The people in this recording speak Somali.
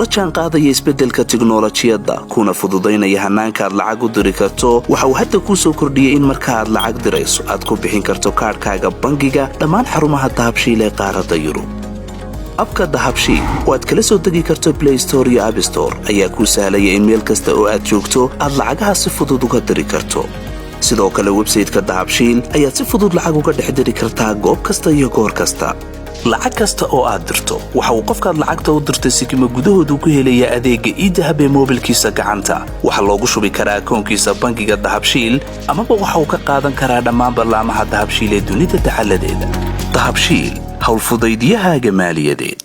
la jaanqaadaya isbeddelka tiknoolajiyadda kuna fududaynaya hannaanka aad lacag u diri karto waxa uu hadda kuu soo kordhiyey in marka aad lacag dirayso aad ku bixin karto kaadhkaaga bangiga dhammaan xarumaha dahabshiil ee qaaradda Yurub abka dahabshiil oo aad kala soo degi karto Play Store iyo App Store ayaa kuu sahlaya in meel kasta oo aad joogto aad lacagaha si fudud uga diri karto sidoo kale website-ka dahabshiil ayaad si fudud lacag uga dhex diri kartaa goob kasta iyo goor kasta lacag kasta oo aad dirto waxa uu qofkaad lacagta u dirtay sikimo gudahoodu ku helayaa adeegga e-dahab ee moobilkiisa gacanta waxa loogu shubi karaa akoonkiisa bangiga dahabshiil ama waxa uu ka qaadan karaa dhammaan barnaamijyada dahabshiil ee dunida taxalladeeda dahabshiil hawl fudaydiyahaaga maaliyadeed